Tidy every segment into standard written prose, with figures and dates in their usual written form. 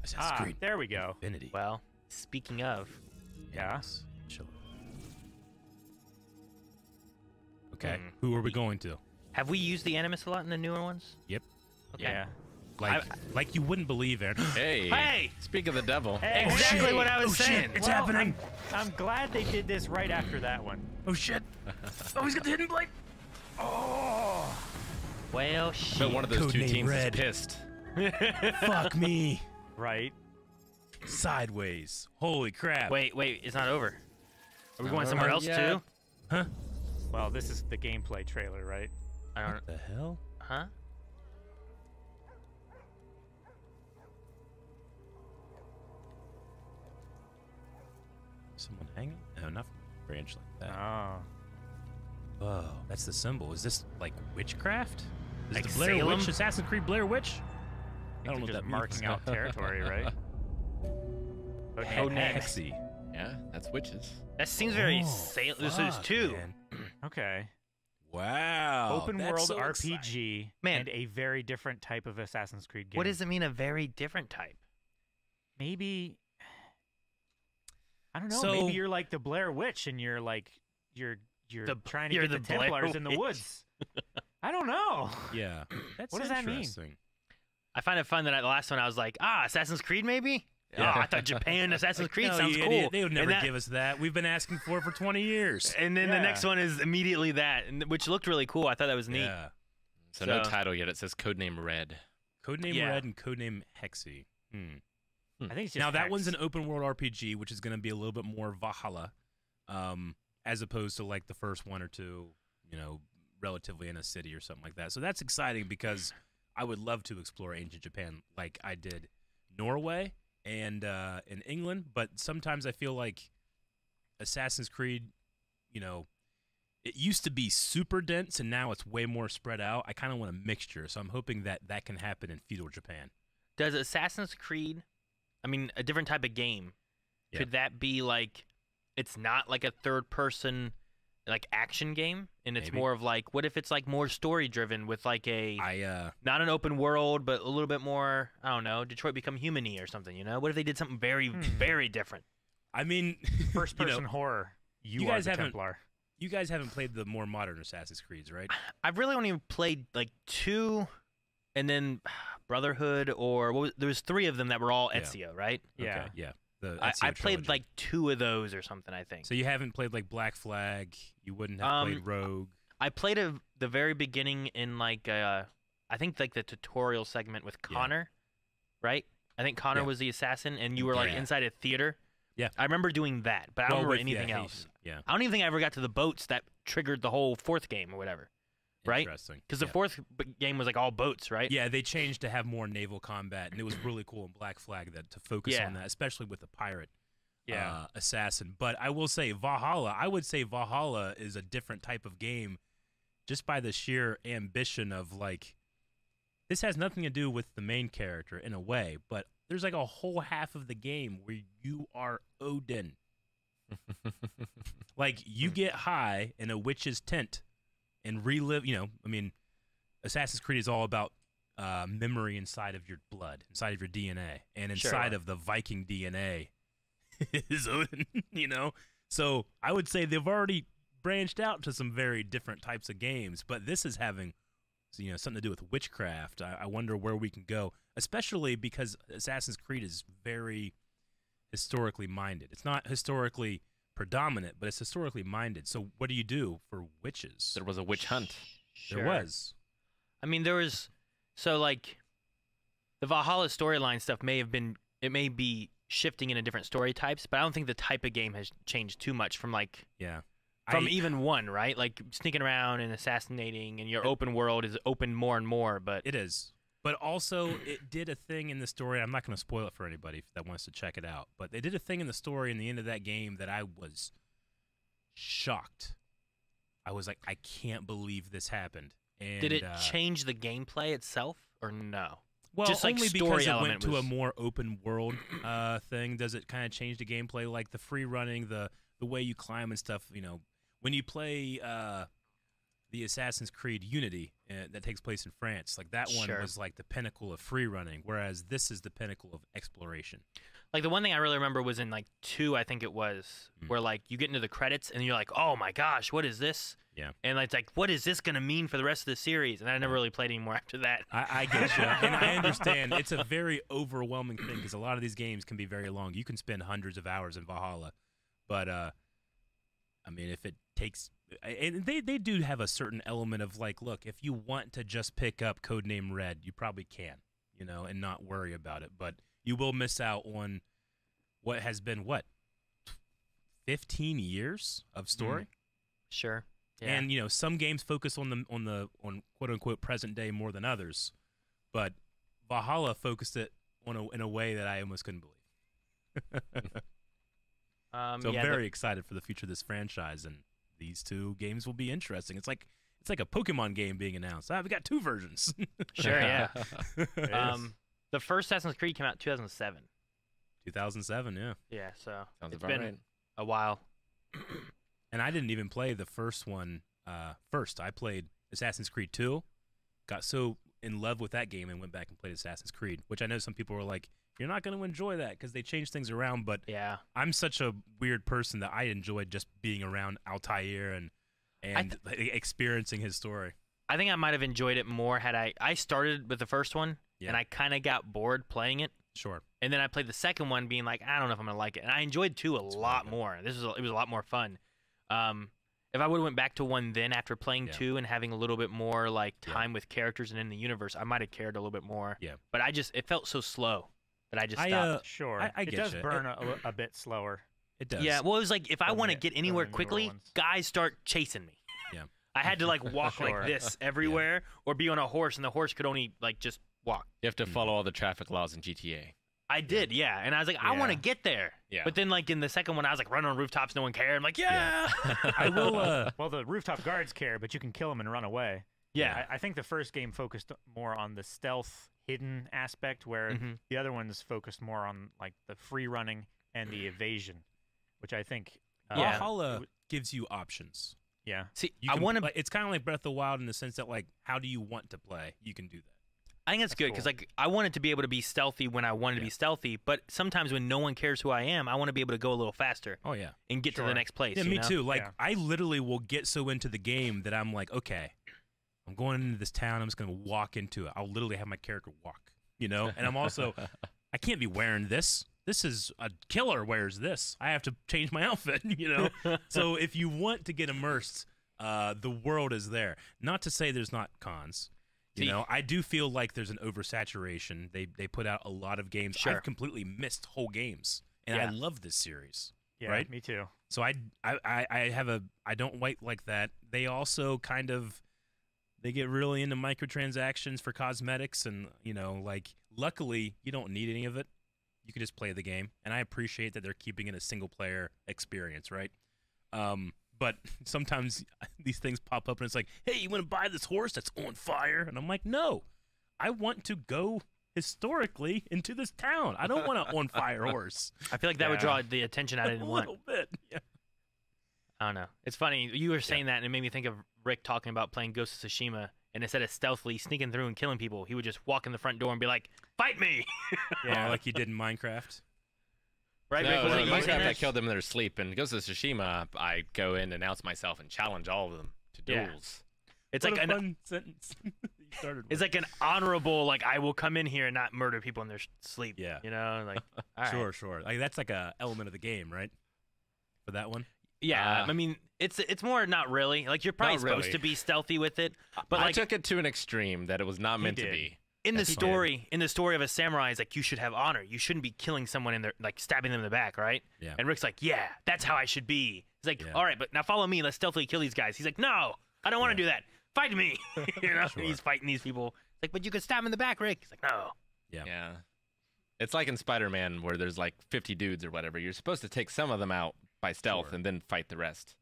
Assassin's Creed. There we go. Infinity. Well, speaking of, Yeah. Chill. Okay. Who are we going to? have we used the Animus a lot in the newer ones? Yep. Okay. Yeah. Like you wouldn't believe, Aaron. Hey. Hey! Speak of the devil. Hey, Exactly hey. what I was Oh, shit. saying. It's happening. I'm glad they did this right after that one. Oh shit! Oh, he's got the hidden blade. Oh! Well, shit. So one of those two Codename teams Red. is pissed. Fuck me. Right? Sideways. Holy crap. Wait, it's not over. Are we going somewhere else yeah. too? Huh? Well, this is the gameplay trailer, right? I don't. What the hell? Huh? Someone hanging? No, not from a branch like that. Oh. Whoa, that's the symbol. Is this like witchcraft? Is Like it the Blair Salem? Witch? Assassin's Creed Blair Witch? I don't know what just that marking means. out territory, right? Codename Hexe. Hexe. Yeah, that's witches. That seems very Oh, Salem. This is fuck, two. man. Okay. Wow. Open that's world so RPG exciting. Man. and a very different type of Assassin's Creed game. What does it mean? A very different type. Maybe I don't know. So- Maybe you're like the Blair Witch, and you're like you're trying to you're get the the Blair Templars in the Witch. woods. I don't know. Yeah. That's What does that mean? interesting. I find it fun that the last one I was like, Assassin's Creed maybe. Yeah. Oh, I thought Japan Assassin's Creed No, sounds you cool. idiot. They would And never that- give us that. We've been asking for it for 20 years. And then the Yeah. next one is immediately that, which looked really cool. I thought that was neat. Yeah. So no So- title yet. It says Codename Red. Codename Yeah. Red and Codename Hexe. I think it's just Now that Hex. one's an open world RPG, which is going to be a little bit more Valhalla, as opposed to like the first one or two, relatively in a city or something like that. So that's exciting because I would love to explore ancient Japan like I did Norway and in England. But sometimes I feel like Assassin's Creed, it used to be super dense and now it's way more spread out. I kind of want a mixture, so I'm hoping that that can happen in feudal Japan. Does Assassin's Creed, I mean, a different type of game, Yeah. could that be like, it's not like a third-person like action game, and it's Maybe. more of like, what if it's like more story-driven with like a I not an open world, but a little bit more, I don't know, Detroit Become Human-y or something, What if they did something very, very different? I mean, first person horror. You guys are the haven't- Templar. you guys haven't played the more modern Assassin's Creeds, right? I've really only played like 2, and then Brotherhood, or there was 3 of them that were all Yeah. Ezio, right? Yeah. Okay, yeah. The I Ezio played trilogy. like 2 of those or something, I think. So you haven't played like Black Flag. You wouldn't have played Rogue. I played the very beginning in like I think like the tutorial segment with Yeah. Connor, right? I think Connor Yeah. was the assassin, and you were like Yeah. inside a theater. Yeah. I remember doing that, but I don't remember with- anything yeah, else. Yeah. I don't even think I ever got to the boats that triggered the whole 4th game or whatever, right? Interesting. Because the Yeah. 4th game was like all boats, right? Yeah, they changed to have more naval combat, and it was really cool in Black Flag to focus Yeah. on that, especially with the pirate Yeah. assassin. But I will say Valhalla. I would say Valhalla is a different type of game, just by the sheer ambition of like. This has nothing to do with the main character in a way, but there's like a whole half of the game where you are Odin. Like you get high in a witch's tent and relive. Assassin's Creed is all about memory inside of your blood, inside of your DNA, and inside Sure. of the Viking DNA is Odin. So I would say they've already branched out to some very different types of games, but this is having something to do with witchcraft. I wonder where we can go, especially because Assassin's Creed is very historically minded. It's not historically predominant, but it's historically minded. So what do you do for witches? There was a witch hunt. There was. I mean, there was like the Valhalla storyline stuff may be shifting into different story types, but I don't think the type of game has changed too much from like Yeah. even 1, right? Like sneaking around and assassinating, and your open world is open more and more. But It is. But also, it did a thing in the story. I'm not going to spoil it for anybody that wants to check it out. But they did a thing in the story in the end of that game that I was shocked. I was like, I can't believe this happened. And, did it change the gameplay itself, or no? Well, just like only story because it element went to was- a more open world thing. Does it kind of change the gameplay, like the free running, the way you climb and stuff? When you play the Assassin's Creed Unity that takes place in France. Like that one Sure. was like the pinnacle of free running, whereas this is the pinnacle of exploration. Like the one thing I really remember was in like 2, I think it was, where like you get into the credits and you're like, oh my gosh, what is this? Yeah. And it's like, what is this gonna mean for the rest of the series? And I never really played anymore after that. I get you, and I understand it's a very overwhelming thing because a lot of these games can be very long. You can spend hundreds of hours in Valhalla, but I mean, if it takes, and they do have a certain element of like, look, if you want to just pick up Codename Red, you probably can, you know, and not worry about it, but you will miss out on what has been 15 years of story. Sure. Yeah. And you know, some games focus on quote unquote present day more than others, but Valhalla focused it in a way that I almost couldn't believe. So I'm very excited for the future of this franchise, and these 2 games will be interesting. It's like a Pokemon game being announced. We got 2 versions. Sure. Yeah. The first Assassin's Creed came out in 2007. 2007, yeah. Yeah. So Sounds it's about been right. a while. And I didn't even play the first one first. I played Assassin's Creed 2, got so in love with that game and went back and played Assassin's Creed, which I know some people were like, you're not going to enjoy that because they changed things around, but Yeah. I'm such a weird person that I enjoyed just being around Altair and experiencing his story. I think I might have enjoyed it more had I started with the first one and I kind of got bored playing it. Sure. And then I played the second one being like, I don't know if I'm going to like it. And I enjoyed 2 a lot more. It was a lot more fun. If I would have went back to 1 then after playing 2 and having a little bit more like time with characters and in the universe, I might have cared a little bit more. Yeah. But it felt so slow that I just stopped. Sure. I it get does you. burn a bit slower. It does. Yeah, well, it was like if I Than want to the- get than anywhere the newer quickly, ones. guys start chasing me. Yeah. I had to like walk Sure. like this everywhere or be on a horse, and the horse could only like just walk. You have to follow all the traffic laws in GTA. I did, yeah. And I was like, I want to Yeah. get there. Yeah. But then like in the second one, I was like running on rooftops, no one cared. I'm like, yeah. I will. Well, the rooftop guards care, but you can kill them and run away. Yeah. I think the first game focused more on the stealth, hidden aspect, where Mhm. the other ones focused more on like the free running and the evasion, which I think. Yeah. Valhalla gives you options. Yeah. See, You I can- want to. like, it's kind of like Breath of the Wild in the sense that like, how do you want to play? You can do that. I think that's good because cool. like I wanted to be able to be stealthy when I wanted to be stealthy, but sometimes when no one cares who I am, I want to be able to go a little faster Oh yeah. and get to the Sure. next place. Yeah, you me know? too. Like Yeah. I literally will get so into the game that I'm like, okay, I'm going into this town. I'm just gonna walk into it. I'll literally have my character walk, you know. And I'm also, I can't be wearing this. This is a killer wears this. I have to change my outfit, you know. So if you want to get immersed, the world is there. Not to say there's not cons. You See- know, I do feel like there's an oversaturation. They put out a lot of games. Sure. I've completely missed whole games, and I Yeah. love this series. Yeah. Right? Me too. So I don't wait like that. They also kind of they get really into microtransactions for cosmetics, and you know, like luckily you don't need any of it. You can just play the game, and I appreciate that they're keeping it a single player experience, right? But sometimes these things pop up, and it's like, hey, you want to buy this horse that's on fire? And I'm like, no, I want to go historically into this town. I don't want an on fire horse. I feel like that would draw the attention I didn't a want. little bit, yeah. I don't know. It's funny. You were saying that, and it made me think of Rick talking about playing Ghost of Tsushima. And instead of stealthily sneaking through and killing people, he would just walk in the front door and be like, "Fight me!" Yeah, like you did in Minecraft. Right, No, Rick? Wasn't it you Minecraft, saying I that? killed them in their sleep. And Ghost of Tsushima, I go in, announce myself, and challenge all of them to Yeah. duels. It's What like a an fun sentence. You started it's with. like an honorable like I will come in here and not murder people in their sleep. Yeah. You know, like all right. Sure. Like that's like a element of the game, right? For that one. Yeah, I mean, it's more not really. Like you're probably Not supposed really. to be stealthy with it, but I like took it to an extreme that it was not meant to did. be. in the Yes, he story of a samurai, is like you should have honor. You shouldn't be killing someone in their like stabbing them in the back, right? Yeah. And Rick's like, yeah, that's how I should be. He's like, Yeah. all right, but now follow me. Let's stealthily kill these guys. He's like, no, I don't want to do that. Fight me. You know, Sure. he's fighting these people. It's like, but you could stab him in the back, Rick. He's like, no. Yeah. It's like in Spider-Man where there's like 50 dudes or whatever. You're supposed to take some of them out by stealth Sure. and then fight the rest.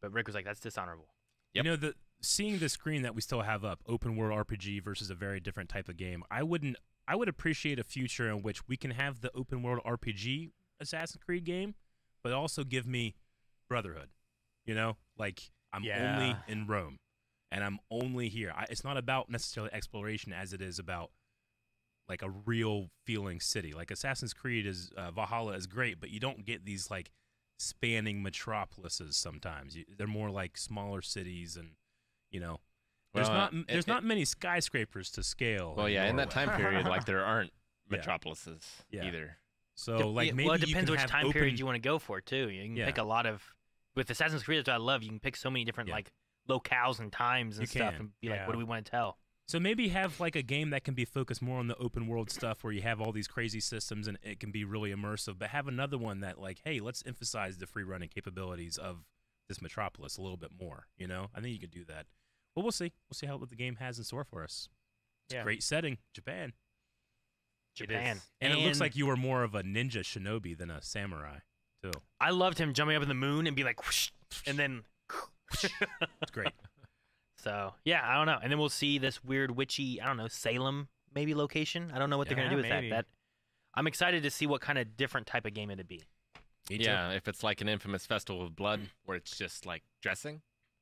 But Rick was like, that's dishonorable. Yep. You know, seeing the screen that we still have up, open world RPG versus a very different type of game. I would appreciate a future in which we can have the open world RPG Assassin's Creed game, but also give me Brotherhood. You know, like I'm Yeah. only in Rome, and I'm only here. It's not about necessarily exploration as it is about like a real feeling city. Like Assassin's Creed is Valhalla is great, but you don't get these like spanning metropolises sometimes. They're more like smaller cities, and you know, there's not many skyscrapers to scale. Well, yeah, in that Norway. time period, like there aren't Yeah. metropolises Yeah. either. So like maybe well, it you depends can which have time open, period you want to go for too. You can Yeah. pick a lot of with Assassin's Creed. That's what I love. You can pick so many different Yeah. like locales and times and You stuff, can. and be like, Yeah. what do we want to tell? So maybe have like a game that can be focused more on the open world stuff where you have all these crazy systems and it can be really immersive, but have another one that like, hey, let's emphasize the free running capabilities of this metropolis a little bit more, you know? I think you could do that. But we'll see. We'll see what the game has in store for us. It's Yeah. a great setting, Japan. Japan. And it looks like you were more of a ninja shinobi than a samurai, too. I loved him jumping up in the moon and be like, whoosh, and then. It's great. So yeah, I don't know. And then we'll see this weird witchy, I don't know, Salem maybe location. I don't know what they're Yeah, gonna do with maybe. that. I'm excited to see what kind of different type of game it'd be. Me too. Yeah, if it's like an infamous Festival of Blood where it's just like dressing,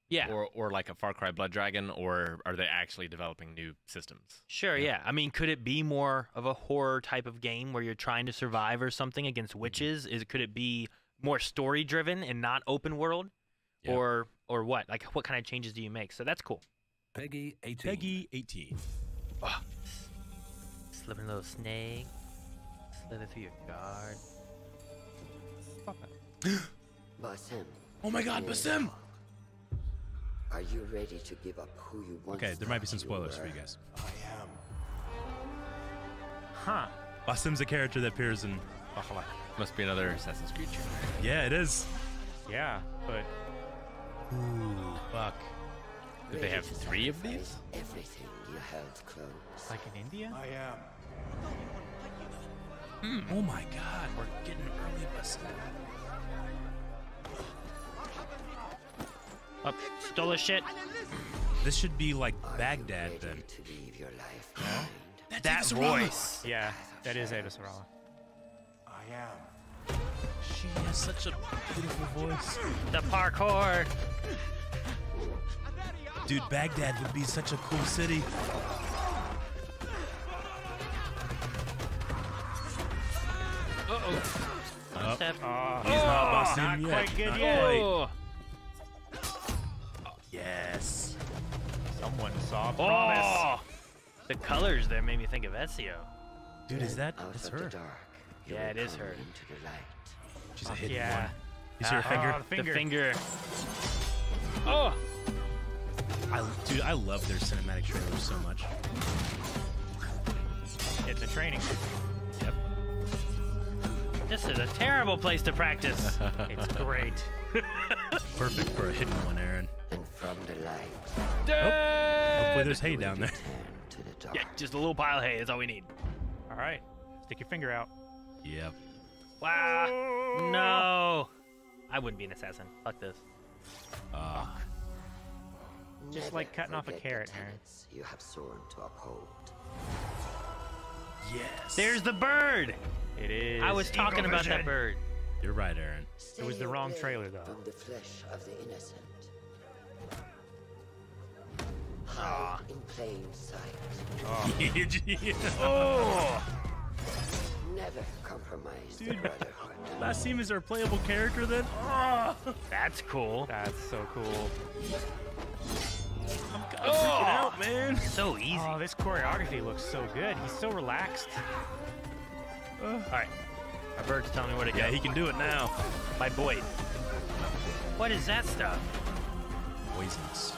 Yeah, or like a Far Cry Blood Dragon, or are they actually developing new systems? sure. Yeah, I mean, could it be more of a horror type of game where you're trying to survive or something against witches? Could it be more story driven and not open world, Yeah. or what? Like, what kind of changes do you make? So that's cool. Peggy 18. Peggy 18. Slipping a little snake, slither through your guard. Basim, Oh my god, Basim! are you ready to give up who you once Okay, there might be some thought you spoilers for were? you guys. Huh. Basim's a character that appears in Valhalla. Must be another Assassin's Creed trailer. Yeah, it is. Yeah, but Ooh, fuck. Did they have Ready to 3 of sacrifice these? Everything you held close. like in India. Oh my god, we're getting early Basim. Oh, stole his shit. This should be like Are you Baghdad ready then. to leave your life behind? That voice. Yeah, that is Ava Sarala. She has such a beautiful voice. The parkour. Dude, Baghdad would be such a cool city. One step. He's not Basim not yet. quite good Not yet. quite. Oh. Yes. Someone saw promise. Oh. The colors there made me think of Ezio. Dude, is that? Out That's of her. the dark, you Yeah, will it is come her. into the light. She's a hidden Yeah. one. You see her finger? Oh, the finger. The finger. Oh. Dude, I love their cinematic trailers so much. It's a training. Yep. This is a terrible place to practice. It's great. Perfect for a hidden one, Aaron. And from the light, Hopefully there's hay down there. turn to the dark. Yeah, just a little pile of hay. That's all we need. All right, stick your finger out. Yep. Wow. No. I wouldn't be an assassin. Fuck this. Just Never like cutting off a forget the carrot, Aaron. tenets you have sworn to uphold. Yes. There's the bird. It is. I was talking Eagle about that vision. bird. You're right, Aaron. It was the wrong Stay trailer, away though. From the flesh of the innocent. Aw. Hide in plain sight. Oh. Never compromise the Dude. brotherhood. Basim is our playable character then? Oh, That's cool. That's so cool. I'm freaking out, man. So easy. Oh, this choreography looks so good. He's so relaxed. All right. My bird's telling me where to go. Yeah, he can do it now. My boy. What is that stuff? Poisons.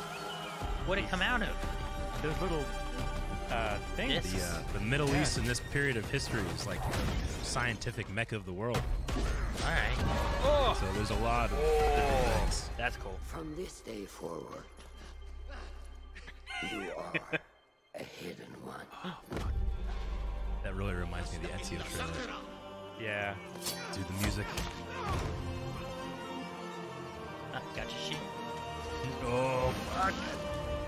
What'd it come out of? Those little things. This? The Middle East in this period of history is like scientific mecca of the world. All right. Oh. So there's a lot of different things. That's cool. From this day forward, you are a hidden one. That really reminds me of the Ezio trailer. Yeah. Dude, the music. Ah, gotcha, sheep. Oh, fuck.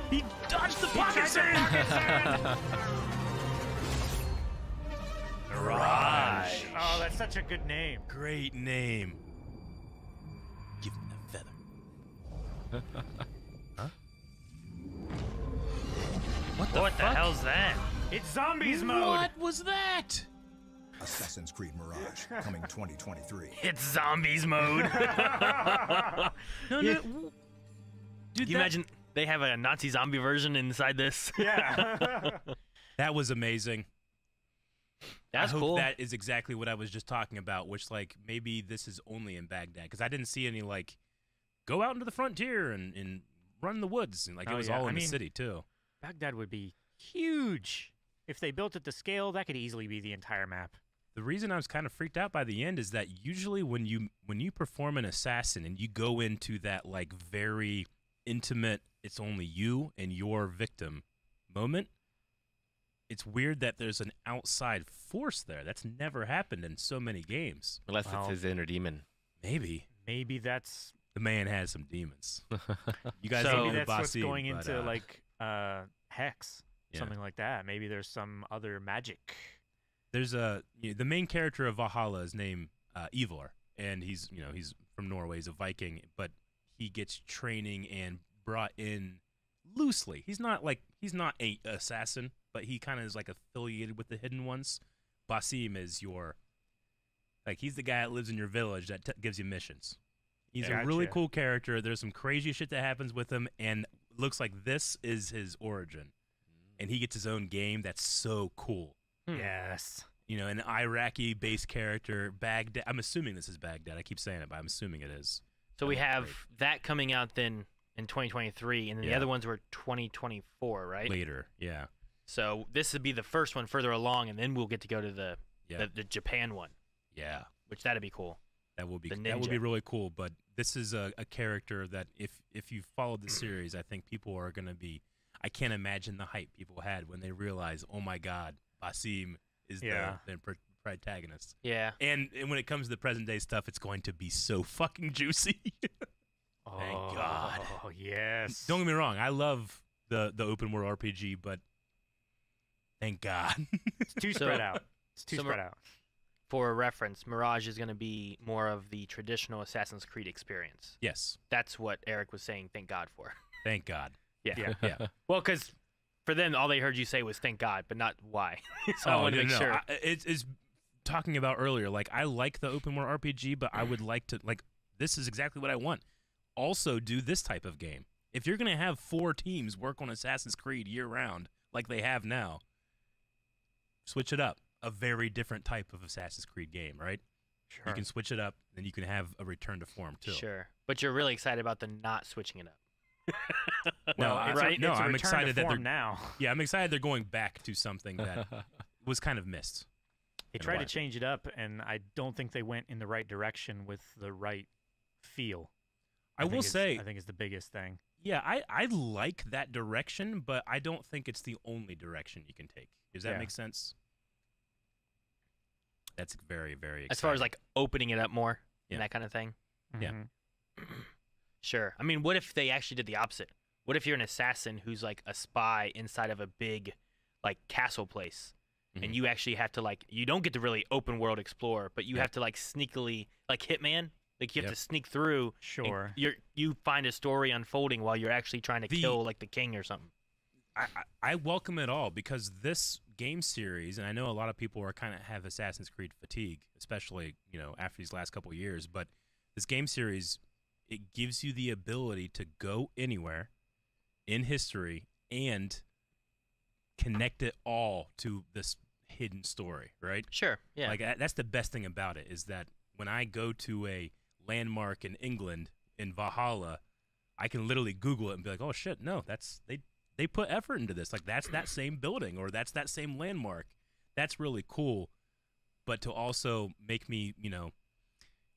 He dodged the pocket sand! Mirage. Oh, that's such a good name. Great name. Give him that feather. What the hell's that? It's zombies mode. What was that? Assassin's Creed Mirage, coming 2023. It's zombies mode. No, Yeah. no. Can Dude, you imagine they have a Nazi zombie version inside this? Yeah. that was amazing. That's I hope cool. that is exactly what I was just talking about, which, like, maybe this is only in Baghdad, because I didn't see any, like, go out into the frontier and run in the woods. And, like, it Oh, was yeah. all I in the mean- city, too. Baghdad would be huge. If they built it to scale, that could easily be the entire map. The reason I was kind of freaked out by the end is that usually when you perform an assassin and you go into that, like, very intimate, it's only you and your victim moment, it's weird that there's an outside force there. That's never happened in so many games. Unless Well- it's his inner demon. Maybe Maybe that's the man has some demons. You guys So- don't maybe know that's what's Basim, going but, into like Hex, yeah. something like that. Maybe there's some other magic. there's the main character of Valhalla is named Ivar, and he's from Norway, he's a Viking, but he gets training and brought in loosely. He's not a assassin, but he kind of is like affiliated with the Hidden Ones. Basim is he's the guy that lives in your village that gives you missions. He's a really Gotcha. cool character. There's some crazy shit that happens with him, and looks like this is his origin, and he gets his own game that's so cool. Yes. An Iraqi-based character, Baghdad. I'm assuming this is Baghdad. I keep saying it, but I'm assuming it is. So we That'd be have great. that coming out then in 2023, and then the Yeah. other ones were 2024, right? Later, yeah. So this would be the first one further along, and then we'll get to go to the Yeah. the Japan one, Yeah. which that'd be cool. That would be The that would be ninja. really cool. But this is a character that if you followed the series, I think people are gonna be. I can't imagine the hype people had when they realized, oh my God, Basim is Yeah. the protagonist. Yeah. And when it comes to the present day stuff, it's going to be so fucking juicy. Oh God. yes. Don't get me wrong, I love the open world RPG, but thank God. It's too So- spread out. It's too so spread out. For reference, Mirage is going to be more of the traditional Assassin's Creed experience. Yes, That's what Eric was saying. Thank God for. thank God. Yeah. Yeah. Yeah. Well, because for them, all they heard you say was "thank God," but not why. So I want to make sure. It's talking about earlier. Like, I like the open world RPG, but I would like to this is exactly what I want. Also, do this type of game. If you're gonna have 4 teams work on Assassin's Creed year round, like they have now, switch it up. A very different type of Assassin's Creed game, right? Sure. You can switch it up, then you can have a return to form too. Sure, but you're really excited about the not switching it up. No, it's right? A, No, it's a I'm return excited to that form they're now. Yeah, I'm excited they're going back to something that was kind of missed. They in a tried to way. change it up, and I don't think they went in the right direction with the right feel. I will say, I think it's the biggest thing. yeah, I like that direction, but I don't think it's the only direction you can take. Does that Yeah. make sense? That's very, very exciting. As far as like opening it up more Yeah. and that kind of thing. Yeah. Mhm. Sure. I mean, what if they actually did the opposite? What if you're an assassin who's like a spy inside of a big, like, castle place, Mhm. and you actually have to you don't get to really open world explore, but you Yeah. have to like sneakily, like Hitman, like you have Yep. to sneak through. and Sure. you find a story unfolding while you're actually trying to The- kill like the king or something. I welcome it all, because this game series, and I know a lot of people are kind of have Assassin's Creed fatigue, especially after these last couple of years. But this game series, it gives you the ability to go anywhere in history and connect it all to this hidden story, right? Sure. Yeah. Like, that's the best thing about it, is that when I go to a landmark in England, in Valhalla, I can literally Google it and be like, oh shit, no, they put effort into this. Like, that's that same building, or that's that same landmark. That's really cool. But to also make me,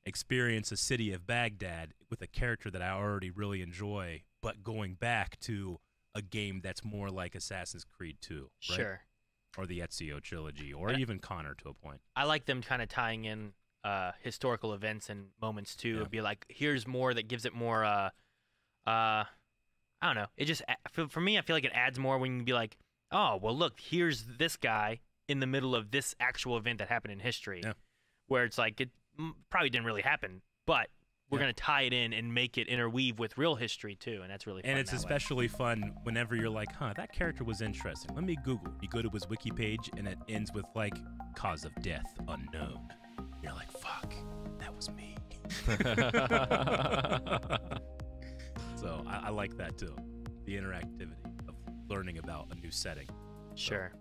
experience a city of Baghdad with a character that I already really enjoy, but going back to a game that's more like Assassin's Creed 2, right? Sure. Or the Ezio trilogy, or And- even Connor to a point. I like them kind of tying in historical events and moments too. Yeah. It'd be like, here's more that gives it more. I don't know. It just for me, I feel like it adds more when you can be like, oh, well, look, here's this guy in the middle of this actual event that happened in history, Yeah. where it's like it probably didn't really happen, but we're going to tie it in and make it interweave with real history too, and that's really fun. And it's that way. especially fun whenever you're like, huh, that character was interesting. Let me Google. You go to his wiki page, and it ends with, like, cause of death unknown. You're like, fuck, that was me. So I like that, too. The interactivity of learning about a new setting. Sure.